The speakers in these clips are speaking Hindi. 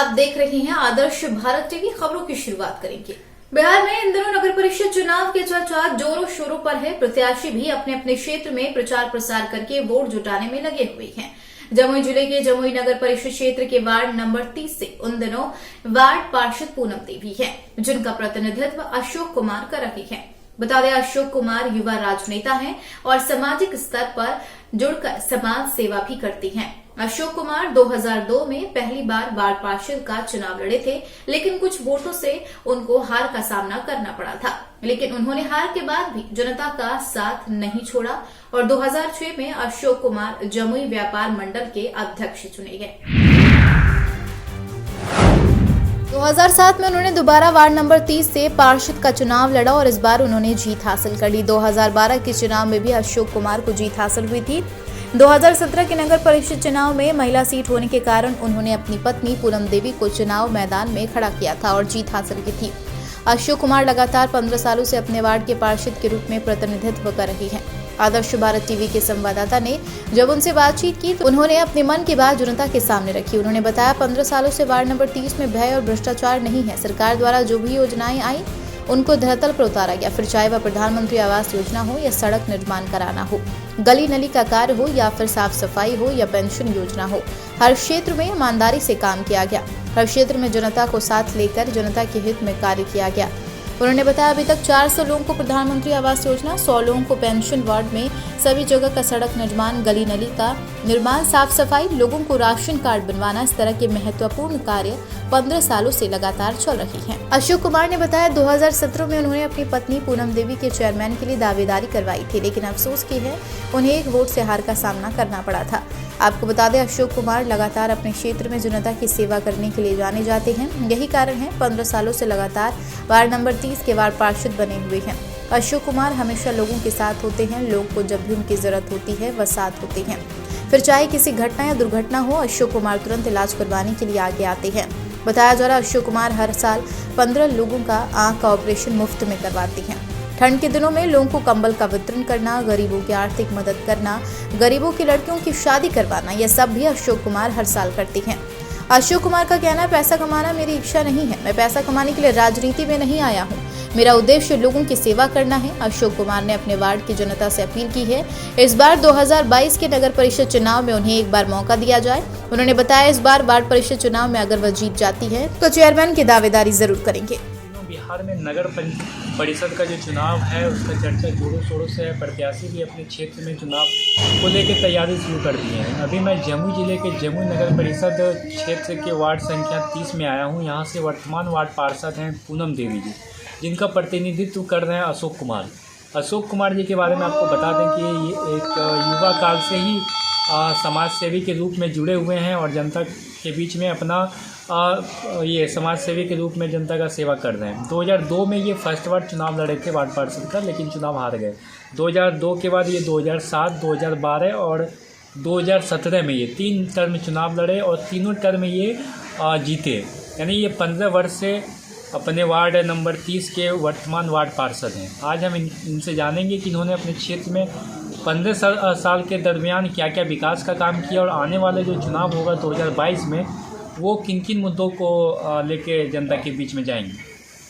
आप देख रहे हैं आदर्श भारत टीवी। खबरों की शुरुआत करेंगे। बिहार में इन दिनों नगर परिषद चुनाव के चर्चा जोरों शोरों पर है। प्रत्याशी भी अपने अपने क्षेत्र में प्रचार प्रसार करके वोट जुटाने में लगे हुए हैं। जमुई जिले के जमुई नगर परिषद क्षेत्र के वार्ड नंबर 30 से उन दिनों वार्ड पार्षद पूनम देवी है, जिनका प्रतिनिधित्व अशोक कुमार कर रहे हैं। बता दें, अशोक कुमार युवा राजनेता हैं और सामाजिक स्तर पर जुड़कर समाज सेवा भी करते हैं। अशोक कुमार 2002 में पहली बार वार्ड पार्षद का चुनाव लड़े थे, लेकिन कुछ वोटों से उनको हार का सामना करना पड़ा था। लेकिन उन्होंने हार के बाद भी जनता का साथ नहीं छोड़ा और 2006 में अशोक कुमार जमुई व्यापार मंडल के अध्यक्ष चुने गए। 2007 में उन्होंने दोबारा वार्ड नंबर 30 से पार्षद का चुनाव लड़ा और इस बार उन्होंने जीत हासिल कर ली। 2012 के चुनाव में भी अशोक कुमार को जीत हासिल हुई थी। 2017 के नगर परिषद चुनाव में महिला सीट होने के कारण उन्होंने अपनी पत्नी पूनम देवी को चुनाव मैदान में खड़ा किया था और जीत हासिल की थी। अशोक कुमार लगातार 15 सालों से अपने वार्ड के पार्षद के रूप में प्रतिनिधित्व कर रही हैं। आदर्श भारत टीवी के संवाददाता ने जब उनसे बातचीत की तो उन्होंने अपने मन की बात जनता के सामने रखी। उन्होंने बताया, 15 सालों से वार्ड नंबर 30 में भय और भ्रष्टाचार नहीं है। सरकार द्वारा जो भी योजनाएं आई उनको धरातल पर उतारा गया, फिर चाहे वह प्रधानमंत्री आवास योजना हो या सड़क निर्माण कराना हो, गली नली का कार्य हो या फिर साफ सफाई हो या पेंशन योजना हो, हर क्षेत्र में ईमानदारी से काम किया गया। हर क्षेत्र में जनता को साथ लेकर जनता के हित में कार्य किया गया। उन्होंने बताया, अभी तक 400 लोगों को प्रधानमंत्री आवास योजना, 100 लोगों को पेंशन, वार्ड में सभी जगह का सड़क निर्माण, गली नली का निर्माण, साफ सफाई, लोगों को राशन कार्ड बनवाना, इस तरह के महत्वपूर्ण कार्य 15 सालों से लगातार चल रही हैं। अशोक कुमार ने बताया, 2017 में उन्होंने अपनी पत्नी पूनम देवी के चेयरमैन के लिए दावेदारी करवाई थी, लेकिन अफसोस की है उन्हें एक वोट से हार का सामना करना पड़ा था। आपको बता दें, अशोक कुमार लगातार अपने क्षेत्र में जनता की सेवा करने के लिए जाने जाते हैं। यही कारण है 15 सालों से लगातार वार्ड नंबर 30 के वार्ड पार्षद बने हुए हैं। अशोक कुमार हमेशा लोगों के साथ होते हैं। लोगों को जब भी उनकी जरूरत होती है वह साथ होते हैं। फिर चाहे किसी घटना या दुर्घटना हो, अशोक कुमार तुरंत इलाज करवाने के लिए आगे आते हैं। बताया जा रहा, अशोक कुमार हर साल 15 लोगों का आंख का ऑपरेशन मुफ्त में करवाते हैं। ठंड के दिनों में लोगों को कंबल का वितरण करना, गरीबों की आर्थिक मदद करना, गरीबों की लड़कियों की शादी करवाना, यह सब भी अशोक कुमार हर साल करते हैं। अशोक कुमार का कहना है, पैसा कमाना मेरी इच्छा नहीं है। मैं पैसा कमाने के लिए राजनीति में नहीं आया हूँ। मेरा उद्देश्य लोगों की सेवा करना है। अशोक कुमार ने अपने वार्ड की जनता से अपील की है, इस बार 2022 के नगर परिषद चुनाव में उन्हें एक बार मौका दिया जाए। उन्होंने बताया, इस बार वार्ड परिषद चुनाव में अगर वह जीत जाती है तो चेयरमैन की दावेदारी जरूर करेंगे। बिहार में नगर परिषद का जो चुनाव है उसका चर्चा जोरों शोरों से है। प्रत्याशी भी अपने क्षेत्र में चुनाव को लेकर तैयारी शुरू कर दी है। अभी मैं जमुई जिले के जमुई नगर परिषद क्षेत्र के वार्ड संख्या 30 में आया हूँ। यहाँ से वर्तमान वार्ड पार्षद हैं पूनम देवी जी, जिनका प्रतिनिधित्व कर रहे हैं अशोक कुमार। अशोक कुमार जी के बारे में आपको बता दें कि ये एक युवा काल से ही समाज सेवी के रूप में जुड़े हुए हैं और जनता के बीच में अपना ये समाज सेवी के रूप में जनता का सेवा कर रहे हैं। 2002 में ये फर्स्ट बार चुनाव लड़े थे वार्ड पार्षद का, लेकिन चुनाव हार गए। 2002 के बाद ये 2007, 2012 और 2017 में ये 3 टर्म चुनाव लड़े और तीनों टर्म ये जीते। यानी ये 15 वर्ष से अपने वार्ड नंबर 30 के वर्तमान वार्ड पार्षद हैं। आज हम इनसे जानेंगे कि इन्होंने अपने क्षेत्र में 15 साल के दरमियान क्या क्या विकास का काम किया और आने वाले जो चुनाव होगा 2022 में वो किन किन मुद्दों को लेके जनता के बीच में जाएंगे।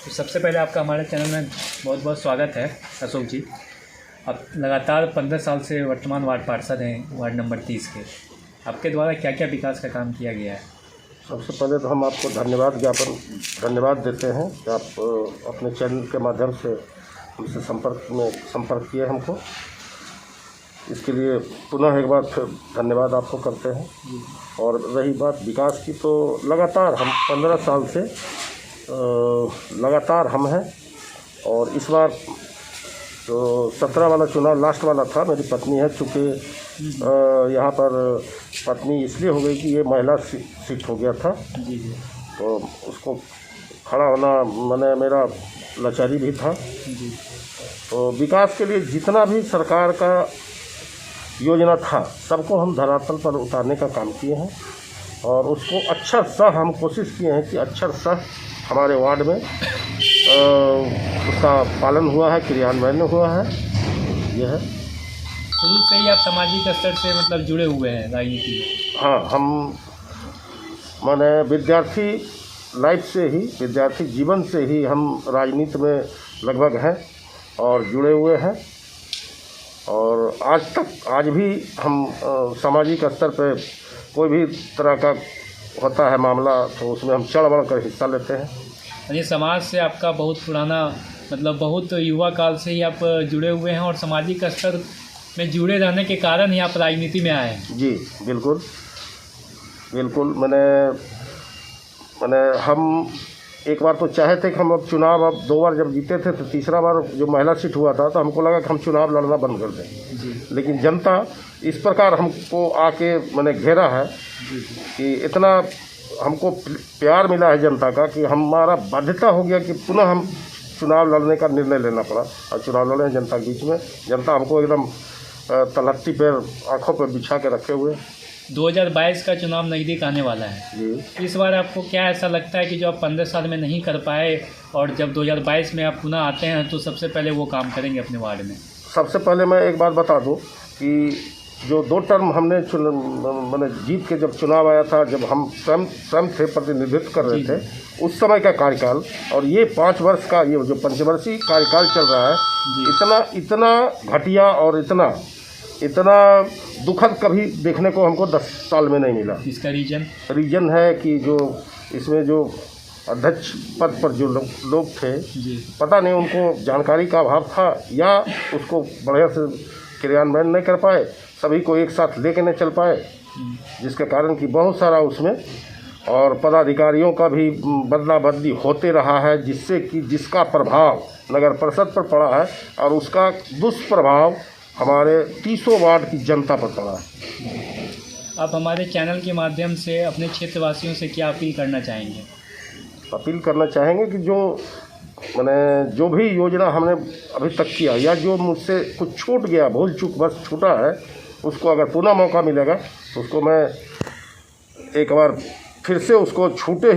तो सबसे पहले आपका हमारे चैनल में बहुत बहुत स्वागत है अशोक जी। आप लगातार 15 साल से वर्तमान वार्ड पार्षद हैं वार्ड नंबर 30 के। आपके द्वारा क्या क्या विकास का काम किया गया है? सबसे पहले तो हम आपको धन्यवाद देते हैं कि आप अपने चैनल के माध्यम से हमसे संपर्क किए हमको। इसके लिए पुनः एक बार फिर धन्यवाद आपको करते हैं। और रही बात विकास की, तो लगातार हम 15 साल से लगातार हम हैं। और इस बार तो 17 वाला चुनाव लास्ट वाला था। मेरी पत्नी है, चूँकि यहाँ पर पत्नी इसलिए हो गई कि ये महिला सीट हो गया था, तो उसको खड़ा होना मैंने मेरा लाचारी भी था। तो विकास के लिए जितना भी सरकार का योजना था सबको हम धरातल पर उतारने का काम किए हैं और उसको अक्षरशः हम कोशिश किए हैं कि अक्षरशः हमारे वार्ड में उसका पालन हुआ है, क्रियान्वयन हुआ है। यह है। शुरू से ही आप सामाजिक स्तर से मतलब जुड़े हुए हैं राजनीति में? हाँ, हम माने विद्यार्थी लाइफ से ही, विद्यार्थी जीवन से ही हम राजनीति में लगभग हैं और जुड़े हुए हैं। और आज भी हम सामाजिक स्तर पे कोई भी तरह का होता है मामला तो उसमें हम चढ़ बढ़ कर हिस्सा लेते हैं। यानी समाज से आपका बहुत पुराना मतलब बहुत युवा काल से ही आप जुड़े हुए हैं और सामाजिक स्तर में जुड़े रहने के कारण ही आप राजनीति में आए हैं। जी बिल्कुल बिल्कुल। मैंने हम एक बार तो चाहे थे कि हम अब चुनाव, अब 2 बार जब जीते थे तो तीसरा बार जो महिला सीट हुआ था तो हमको लगा कि हम चुनाव लड़ना बंद कर दें। लेकिन जनता इस प्रकार हमको आके मैंने घेरा है कि इतना हमको प्यार मिला है जनता का कि हमारा बाध्यता हो गया कि पुनः हम चुनाव लड़ने का निर्णय लेना पड़ा और चुनाव लड़े हैं जनता के बीच में। जनता हमको एकदम तलहटी पर आँखों पर बिछा के रखे हुए। 2022 का चुनाव नज़दीक आने वाला है जी। इस बार आपको क्या ऐसा लगता है कि जो आप 15 साल में नहीं कर पाए और जब 2022 में आप पुनः आते हैं तो सबसे पहले वो काम करेंगे अपने वार्ड में? सबसे पहले मैं एक बात बता दूं कि जो 2 टर्म हमने मैंने जीत के जब चुनाव आया था, जब हम स्वयं थे, प्रतिनिधित्व कर रहे थे, उस समय का कार्यकाल और ये 5 वर्ष का ये जो पंचवर्षीय कार्यकाल चल रहा है, इतना घटिया और इतना दुखद कभी देखने को हमको 10 साल में नहीं मिला। इसका रीजन है कि जो इसमें जो अध्यक्ष पद पर जो लोग थे जी, पता नहीं उनको जानकारी का अभाव था या उसको बढ़िया से क्रियान्वयन नहीं कर पाए, सभी को एक साथ लेके नहीं चल पाए, जिसके कारण कि बहुत सारा उसमें और पदाधिकारियों का भी बदला बदली होते रहा है, जिससे कि जिसका प्रभाव नगर परिषद पर पड़ा है और उसका दुष्प्रभाव हमारे 30 वार्ड की जनता पर पड़ा है। आप हमारे चैनल के माध्यम से अपने क्षेत्रवासियों से क्या अपील करना चाहेंगे? अपील करना चाहेंगे कि जो भी योजना हमने अभी तक किया या जो मुझसे कुछ छूट गया, भूल चूक बस छूटा है, उसको अगर पुनः मौका मिलेगा तो उसको मैं एक बार फिर से उसको छूटे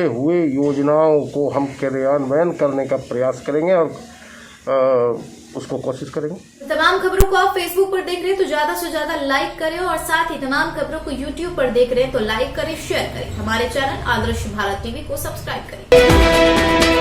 हुए योजनाओं को हम क्रियान्वयन करने का प्रयास करेंगे और उसको कोशिश करेंगे। तमाम खबरों को आप फेसबुक पर देख रहे हैं तो ज्यादा से ज्यादा लाइक करें और साथ ही तमाम खबरों को यूट्यूब पर देख रहे हैं तो लाइक करें, शेयर करें। हमारे चैनल आदर्श भारत टीवी को सब्सक्राइब करें।